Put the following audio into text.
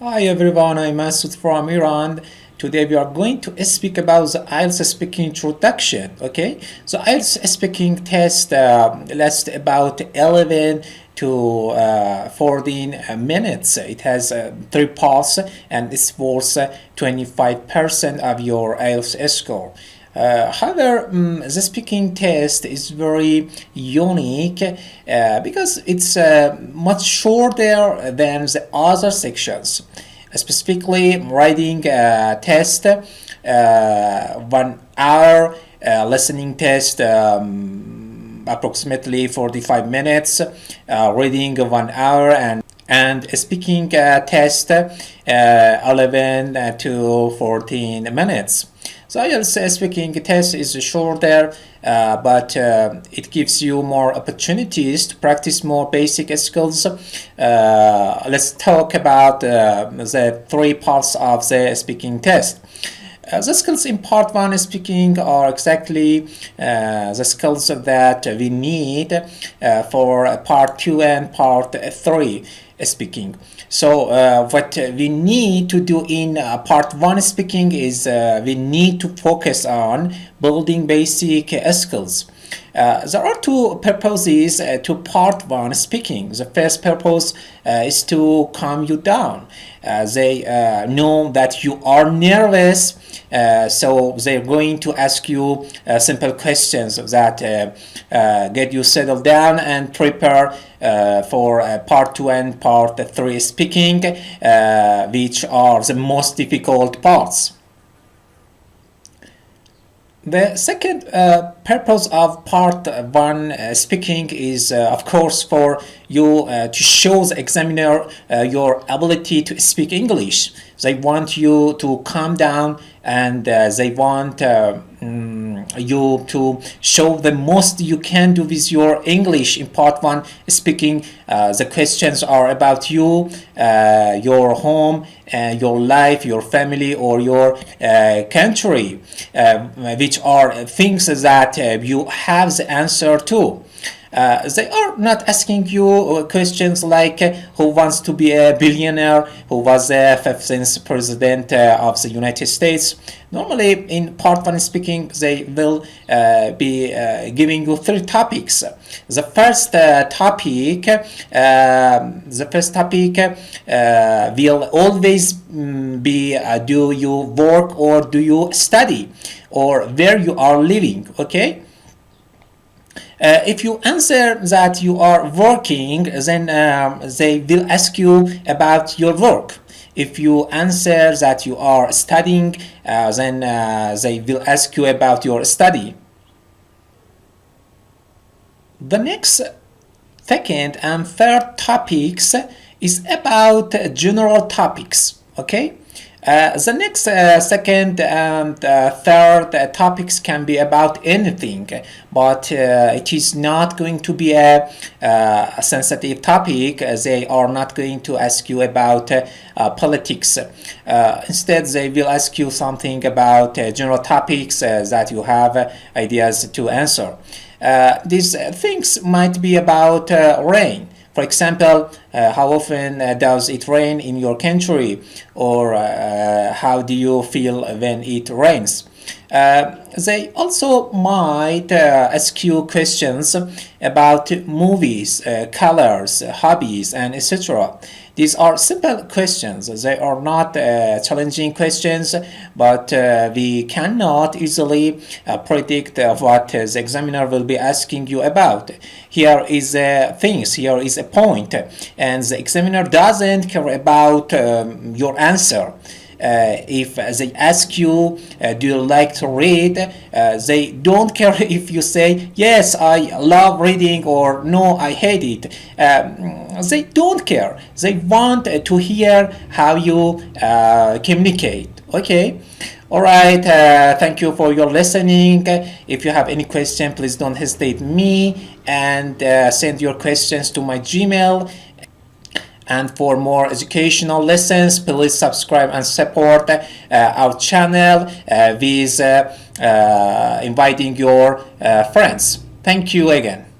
Hi everyone, I'm Masoud from Iran. Today we are going to speak about the IELTS speaking introduction. Okay, so IELTS speaking test lasts about 11 to 14 minutes. It has 3 parts and it's worth 25% of your IELTS score. However, the speaking test is very unique because it's much shorter than the other sections. Specifically, writing test, 1 hour, listening test, approximately 45 minutes, reading 1 hour, and speaking test 11 to 14 minutes. So IELTS speaking test is shorter, but it gives you more opportunities to practice more basic skills. Let's talk about the 3 parts of the speaking test. The skills in part 1 speaking are exactly the skills that we need for part 2 and part 3 speaking. So what we need to do in part 1 speaking is we need to focus on building basic skills. There are 2 purposes to part 1 speaking. The first purpose is to calm you down. They know that you are nervous, so they're going to ask you simple questions that get you settled down and prepare for part 2 and part 3 speaking, which are the most difficult parts. The second purpose of part 1 speaking is, of course, for you to show the examiner your ability to speak English. They want you to calm down and they want you to show the most you can do with your English in part 1 speaking. The questions are about you, your home, your life, your family, or your country, which are things that you have the answer to. They are not asking you questions like who wants to be a billionaire, who was the 15th president of the United States. Normally, in part 1 speaking, they will be giving you 3 topics. The first topic will always be do you work or do you study, or where you are living. Okay. If you answer that you are working, then they will ask you about your work. If you answer that you are studying, then they will ask you about your study. The next, second and third topics is about general topics. Okay. The next, second and third topics can be about anything, but it is not going to be a sensitive topic. They are not going to ask you about politics. Instead, they will ask you something about general topics that you have ideas to answer. These things might be about rain. For example, how often does it rain in your country, or how do you feel when it rains? They also might ask you questions about movies, colors, hobbies, and etc. These are simple questions. They are not challenging questions, but we cannot easily predict what the examiner will be asking you about. Here is things, here is a point, and the examiner doesn't care about your answer. If they ask you, do you like to read? They don't care if you say, yes, I love reading, or no, I hate it. They don't care. They want to hear how you communicate. Okay. All right. Thank you for your listening. If you have any question, please don't hesitate me and send your questions to my Gmail. And for more educational lessons, please subscribe and support our channel with inviting your friends. Thank you again.